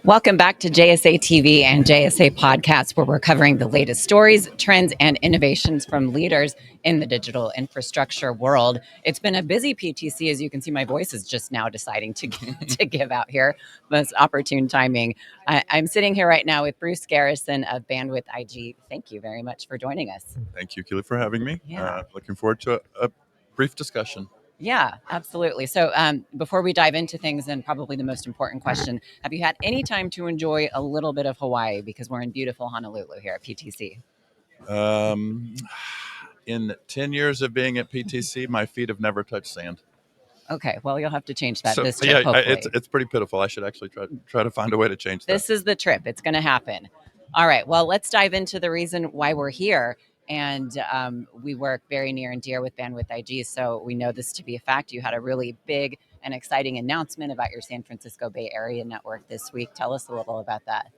Welcome back to JSA TV and JSA Podcast, where we're covering the latest stories, trends, and innovations from leaders in the digital infrastructure world. It's been a busy PTC. As you can see, my voice is just now deciding to, to give out here. Most opportune timing. I'm sitting here right now with Bruce Garrison of Bandwidth IG. Thank you very much for joining us. Thank you, Keely, for having me. Yeah. Looking forward to a brief discussion. Yeah, absolutely. So before we dive into things, and probably the most important question, have you had any time to enjoy a little bit of Hawaii? Because we're in beautiful Honolulu here at PTC. In 10 years of being at PTC, my feet have never touched sand. Okay, well, you'll have to change that So this trip, hopefully. it's pretty pitiful. I should actually try to find a way to change that. This is the trip. It's going to happen. All right, well, let's dive into the reason why we're here. And we work very near and dear with Bandwidth IG, so we know this to be a fact. You had a really big and exciting announcement about your San Francisco Bay Area network this week. Tell us a little about that.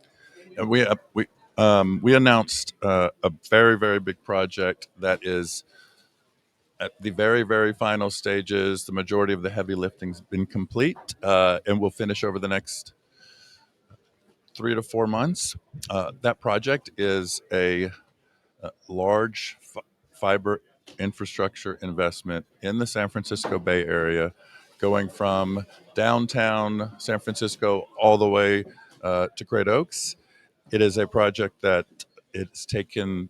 And we announced a very, very big project that is at the very, very final stages. The majority of the heavy lifting's been complete, and we'll finish over the next 3 to 4 months. That project is a large fiber infrastructure investment in the San Francisco Bay Area, going from downtown San Francisco all the way to Great Oaks. It is a project that it's taken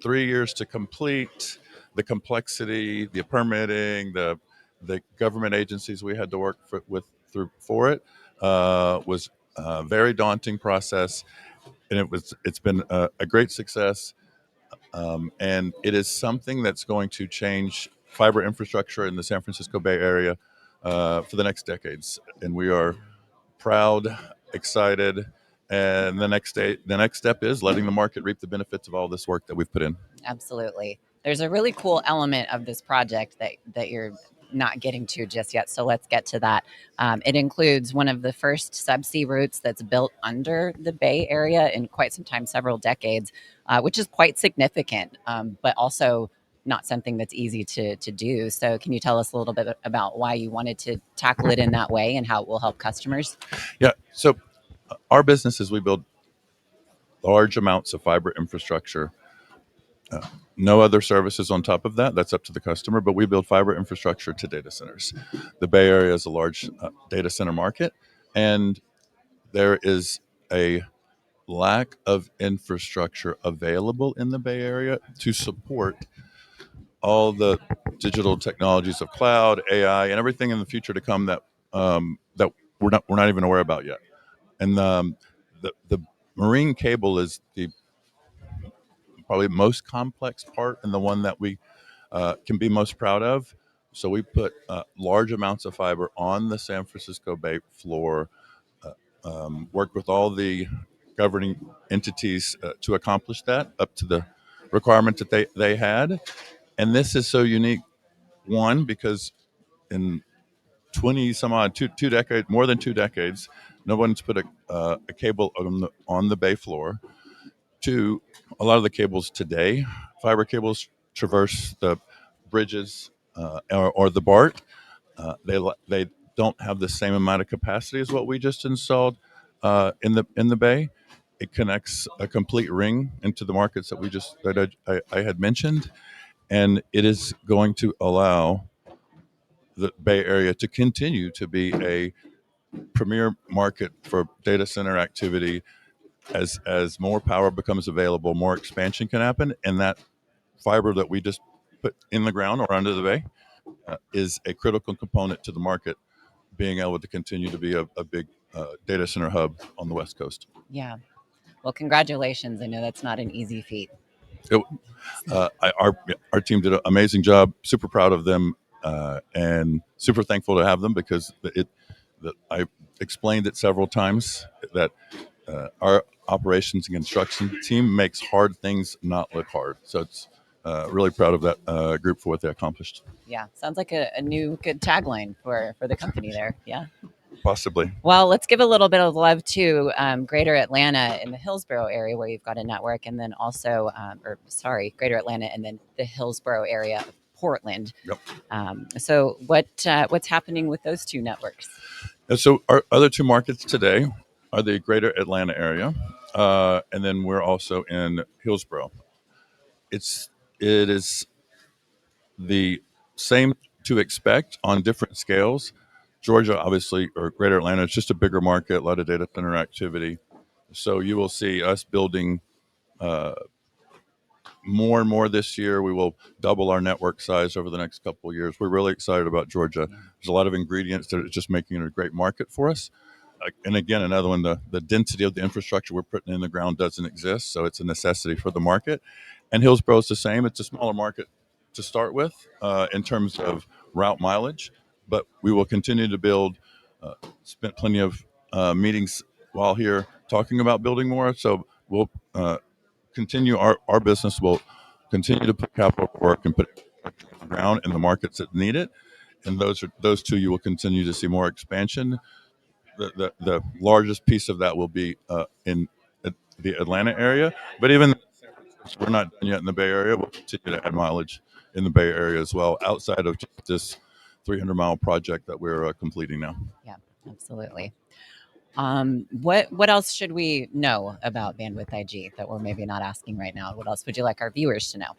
3 years to complete. The complexity, the permitting, the government agencies we had to work for it was a very daunting process, and it's been a great success. And it is something that's going to change fiber infrastructure in the San Francisco Bay Area for the next decades. And we are proud, excited, and the next step is letting the market reap the benefits of all this work that we've put in. Absolutely. There's a really cool element of this project that you're not getting to just yet. So let's get to that. It includes one of the first subsea routes that's built under the Bay Area in quite some time, several decades, which is quite significant, but also not something that's easy to do. So can you tell us a little bit about why you wanted to tackle it in that way and how it will help customers? Yeah. So our business is we build large amounts of fiber infrastructure. No other services on top of that. That's up to the customer, but we build fiber infrastructure to data centers. The Bay Area is a large data center market, and there is a lack of infrastructure available in the Bay Area to support all the digital technologies of cloud, AI, and everything in the future to come that we're not even aware about yet. And the marine cable is the probably most complex part and the one that we can be most proud of. So we put large amounts of fiber on the San Francisco Bay floor, worked with all the governing entities to accomplish that up to the requirement that they had. And this is so unique, one, because in 20 some odd, two decades, more than 2 decades, no one's put a cable on the bay floor. Two, a lot of the cables today, fiber cables, traverse the bridges or the BART. They don't have the same amount of capacity as what we just installed in the bay. It connects a complete ring into the markets that I had mentioned, and it is going to allow the Bay Area to continue to be a premier market for data center activity. As more power becomes available, more expansion can happen, and that fiber that we just put in the ground or under the bay is a critical component to the market being able to continue to be a big data center hub on the West Coast. Yeah. Well, congratulations. I know that's not an easy feat. It, our team did an amazing job. Super proud of them, and super thankful to have them because I explained it several times that our operations and construction team makes hard things not look hard. So it's really proud of that group for what they accomplished. Yeah, sounds like a new good tagline for the company there. Yeah. Possibly. Well, let's give a little bit of love to Greater Atlanta in the Hillsborough area where you've got a network, and then also, Greater Atlanta and then the Hillsborough area of Portland. Yep. So what's happening with those two networks? And so our other two markets today are the greater Atlanta area, and then we're also in Hillsborough. It is the same to expect on different scales. Georgia, obviously, or greater Atlanta, is just a bigger market, a lot of data center activity. So you will see us building more and more this year. We will double our network size over the next couple of years. We're really excited about Georgia. Yeah. There's a lot of ingredients that are just making it a great market for us. And again, another one, the density of the infrastructure we're putting in the ground doesn't exist, so it's a necessity for the market. And Hillsborough is the same. It's a smaller market to start with in terms of route mileage, but we will continue to build. Spent plenty of meetings while here talking about building more, so we'll continue our business will continue to put capital to work and put infrastructure on the ground in the markets that need it. And those two you will continue to see more expansion. The largest piece of that will be in the Atlanta area, but even we're not done yet in the Bay Area. We'll continue to add mileage in the Bay Area as well, outside of just this 300-mile project that we're completing now. Yeah, absolutely. What else should we know about Bandwidth IG that we're maybe not asking right now? What else would you like our viewers to know?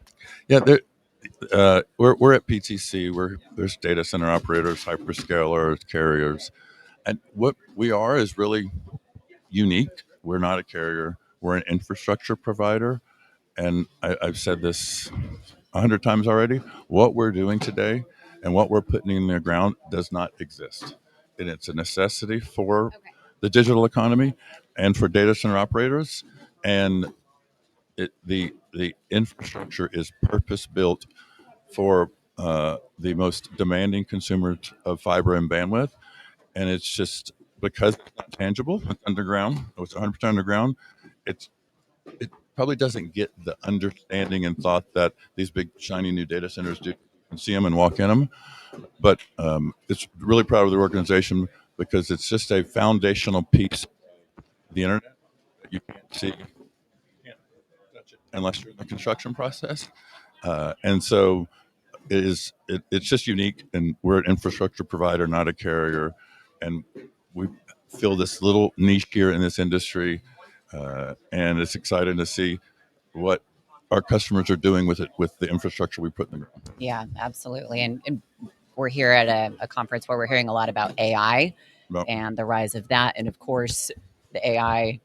Yeah, we're at PTC. There's data center operators, hyperscalers, carriers, and what we are is really unique. We're not a carrier. We're an infrastructure provider, and I've said this 100 times already. What we're doing today and what we're putting in the ground does not exist, and it's a necessity for the digital economy and for data center operators. And the infrastructure is purpose built for the most demanding consumers of fiber and bandwidth, and it's just because it's not tangible, it's underground, it's 100% underground. It probably doesn't get the understanding and thought that these big shiny new data centers do. You can see them and walk in them, but it's really proud of the organization because it's just a foundational piece of the internet that you can't see, you can't touch it unless you're in the construction process. And so it's just unique, and we're an infrastructure provider, not a carrier, and we fill this little niche here in this industry, and it's exciting to see what our customers are doing with it, with the infrastructure we put in the ground. Yeah, absolutely. And we're here at a conference where we're hearing a lot about AI Well, and the rise of that. And of course, the AI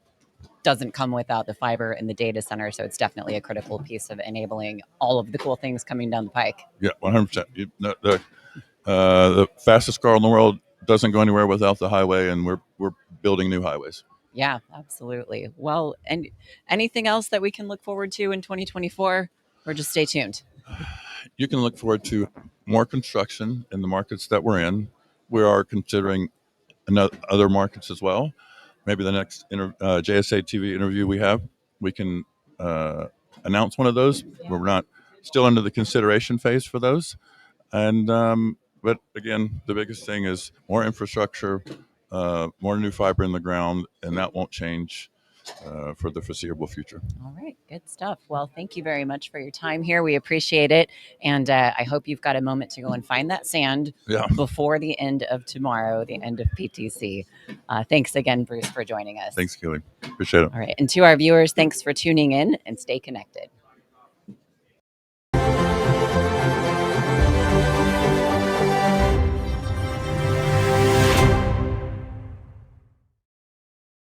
doesn't come without the fiber and the data center. So it's definitely a critical piece of enabling all of the cool things coming down the pike. yeah, 100%. The fastest car in the world doesn't go anywhere without the highway, and we're building new highways. Yeah, absolutely. Well, and anything else that we can look forward to in 2024, or just stay tuned? You can look forward to more construction in the markets that we're in. We are considering other markets as well. Maybe the next JSA TV interview we have, we can announce one of those. We're not still under the consideration phase for those. And but again, the biggest thing is more infrastructure, more new fiber in the ground, and that won't change for the foreseeable future. All right, good stuff. Well, thank you very much for your time here. We appreciate it. And I hope you've got a moment to go and find that sand Yeah. before the end of tomorrow, the end of PTC. Thanks again, Bruce, for joining us. Thanks, Keely. Appreciate it. All right. And to our viewers, thanks for tuning in and stay connected.